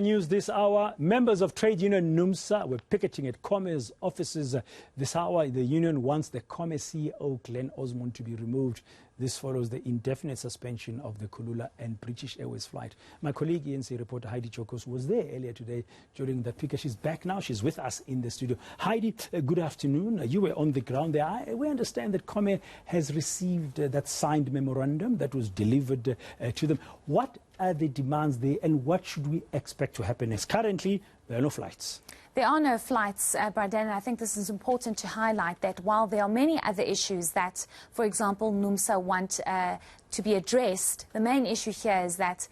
News this hour. Members of trade union Numsa were picketing at Comair's offices this hour. The union wants the Comair CEO Glenn Orsmond to be removed. This follows the indefinite suspension of the Kulula and British Airways flight. My colleague eNCA reporter Heidi Giokos was there earlier today during the picket. She's back now. She's with us in the studio. Heidi, good afternoon. You were on the ground there. We understand that Comair has received that signed memorandum that was delivered to them. What are the demands there and what should we expect to happen next? Currently, there are no flights. There are no flights, Braden. I think this is important to highlight that while there are many other issues that, for example, Numsa want to be addressed, the main issue here is that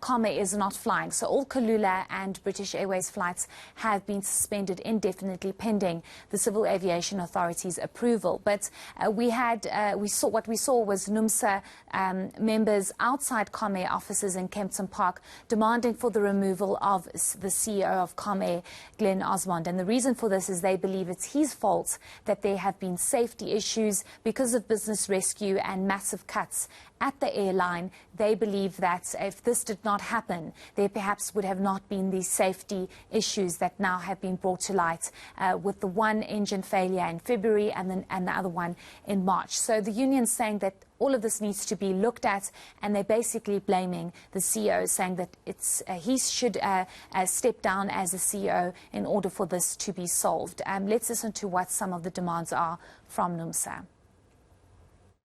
Comair is not flying. So all Kulula and British Airways flights have been suspended indefinitely pending the Civil Aviation Authority's approval. But what we saw was Numsa members outside Comair offices in Kempton Park demanding for the removal of the CEO of Comair, Glenn Orsmond. And the reason for this is they believe it's his fault that there have been safety issues because of business rescue and massive cuts at the airline. They believe that if this did not happen, there perhaps would have not been these safety issues that now have been brought to light with the one engine failure in February and the other one in March. So the union's saying that all of this needs to be looked at, and they're basically blaming the CEO, saying that he should step down as a CEO in order for this to be solved. Let's listen to what some of the demands are from Numsa.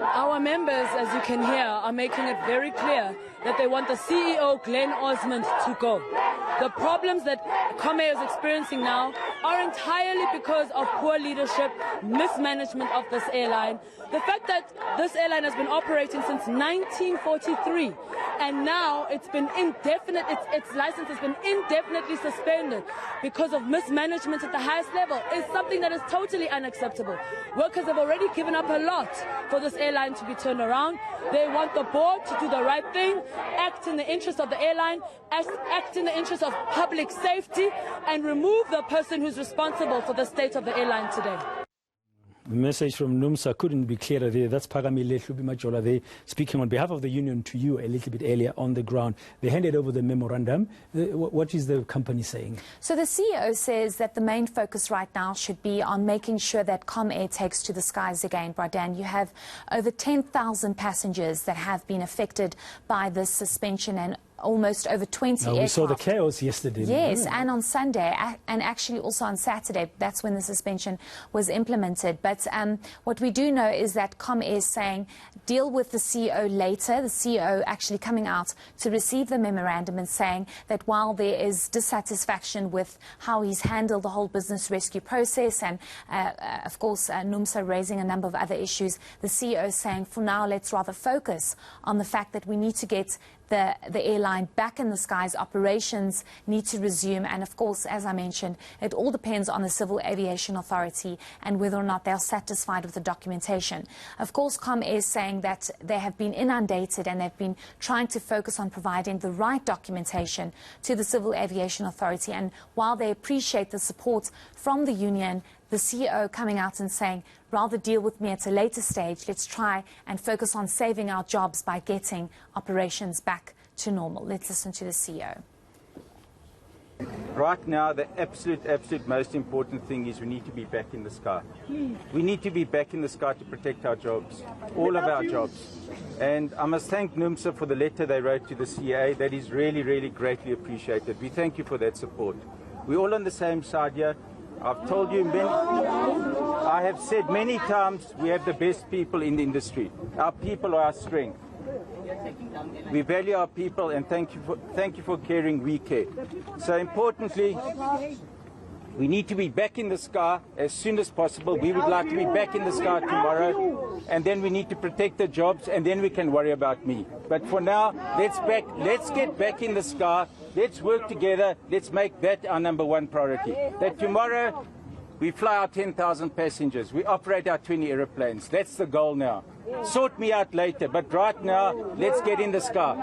Our members, as you can hear, are making it very clear that they want the CEO, Glenn Orsmond, to go. The problems that Comair is experiencing now are entirely because of poor leadership, mismanagement of this airline. The fact that this airline has been operating since 1943 and now it's been indefinite, its license has been indefinitely suspended because of mismanagement at the highest level is something that is totally unacceptable. Workers have already given up a lot for this airline to be turned around. They want the board to do the right thing, act in the interest of the airline, act in the interest of public safety, and remove the person who's responsible for the state of the airline today. The message from Numsa couldn't be clearer there. That's Pagamile Hlubimajola there, speaking on behalf of the union to you a little bit earlier on the ground. They handed over the memorandum. What is the company saying? So the CEO says that the main focus right now should be on making sure that Comair takes to the skies again, Bradan. You have over 10,000 passengers that have been affected by this suspension and almost over 20 aircraft. We saw the chaos yesterday. Yes, and on Sunday, and actually also on Saturday. That's when the suspension was implemented. But what we do know is that Comair is saying, deal with the CEO later. The CEO actually coming out to receive the memorandum and saying that while there is dissatisfaction with how he's handled the whole business rescue process and, of course, Numsa raising a number of other issues, the CEO is saying, for now, let's rather focus on the fact that we need to get the airline back in the skies. Operations need to resume, and of course, as I mentioned, it all depends on the Civil Aviation Authority and whether or not they're satisfied with the documentation. Of course, Comair is saying that they have been inundated and they've been trying to focus on providing the right documentation to the Civil Aviation Authority, and while they appreciate the support from the union, the CEO coming out and saying, rather deal with me at a later stage, let's try and focus on saving our jobs by getting operations back to normal. Let's listen to the CEO. Right now, the absolute most important thing is we need to be back in the sky. We need to be back in the sky to protect our jobs, all of our jobs. And I must thank Numsa for the letter they wrote to the CA. That is really, really greatly appreciated. We thank you for that support. We're all on the same side here. I've told you I have said many times, we have the best people in the industry. Our people are our strength. We value our people, and thank you for caring. We care. So importantly, we need to be back in the sky as soon as possible. We would like to be back in the sky tomorrow, and then we need to protect the jobs, and then we can worry about me. But for now, let's get back in the sky. Let's work together. Let's make that our number one priority. That tomorrow we fly our 10,000 passengers. We operate our 20 aeroplanes. That's the goal now. Sort me out later, but right now, let's get in the sky.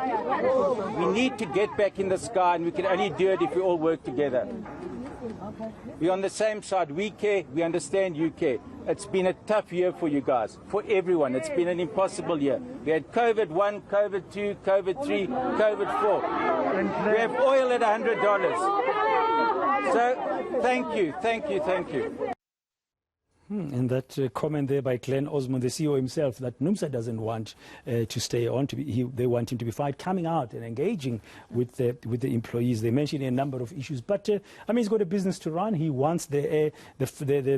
We need to get back in the sky, and we can only do it if we all work together. We're on the same side. We care. We understand you care. It's been a tough year for you guys, for everyone. It's been an impossible year. We had COVID 1, COVID 2, COVID 3, COVID 4. We have oil at $100. So thank you, thank you, thank you. And that comment there by Glenn Orsmond, the CEO himself, that Numsa doesn't want to stay on. They want him to be fired, coming out and engaging with the employees. They mentioned a number of issues, but I mean, he's got a business to run. He wants the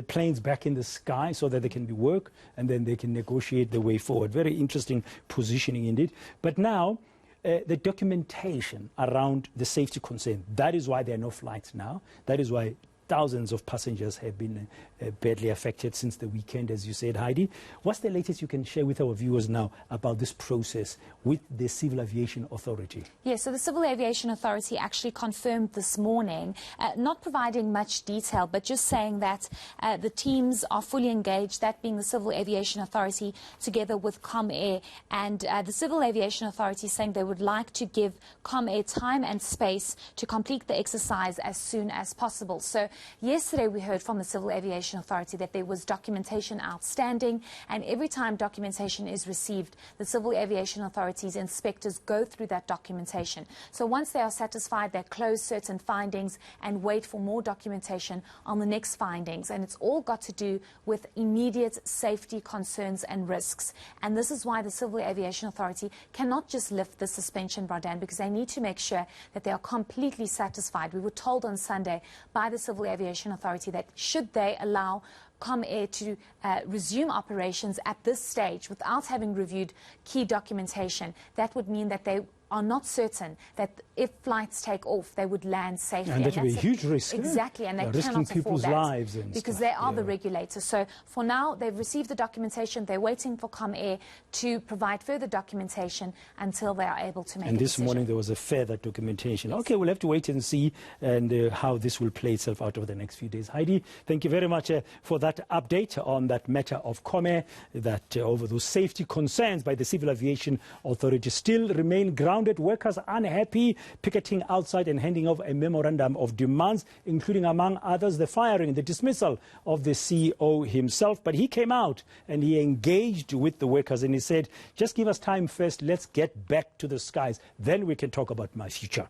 planes back in the sky so that they can be work, and then they can negotiate the way forward. Very interesting positioning indeed. But now, the documentation around the safety concern, that is why there are no flights now. That is why thousands of passengers have been badly affected since the weekend, as you said, Heidi. What's the latest you can share with our viewers now about this process with the Civil Aviation Authority? Yes, so the Civil Aviation Authority actually confirmed this morning, not providing much detail, but just saying that the teams are fully engaged, that being the Civil Aviation Authority together with Comair. And the Civil Aviation Authority saying they would like to give Comair time and space to complete the exercise as soon as possible. So yesterday we heard from the Civil Aviation Authority that there was documentation outstanding, and every time documentation is received, the Civil Aviation Authority's inspectors go through that documentation. So once they are satisfied, they close certain findings and wait for more documentation on the next findings. And it's all got to do with immediate safety concerns and risks. And this is why the Civil Aviation Authority cannot just lift the suspension, Bardan, because they need to make sure that they are completely satisfied. We were told on Sunday by the Civil Aviation Authority that should they allow Comair to resume operations at this stage without having reviewed key documentation, that would mean that they are not certain that if flights take off, they would land safely. And that would be a huge risk. Exactly, and they risking cannot people's afford that lives and because stuff. they are the regulators. So for now, they've received the documentation. They're waiting for Comair to provide further documentation until they are able to make a decision. And this morning there was a further documentation. Yes. Okay, we'll have to wait and see and how this will play itself out over the next few days. Heidi, thank you very much for that update on that matter of Comair, that over those safety concerns by the Civil Aviation Authority still remain grounded. Workers unhappy, picketing outside and handing off a memorandum of demands, including, among others, the firing, the dismissal of the CEO himself. But he came out and he engaged with the workers and he said, just give us time first, let's get back to the skies, then we can talk about my future.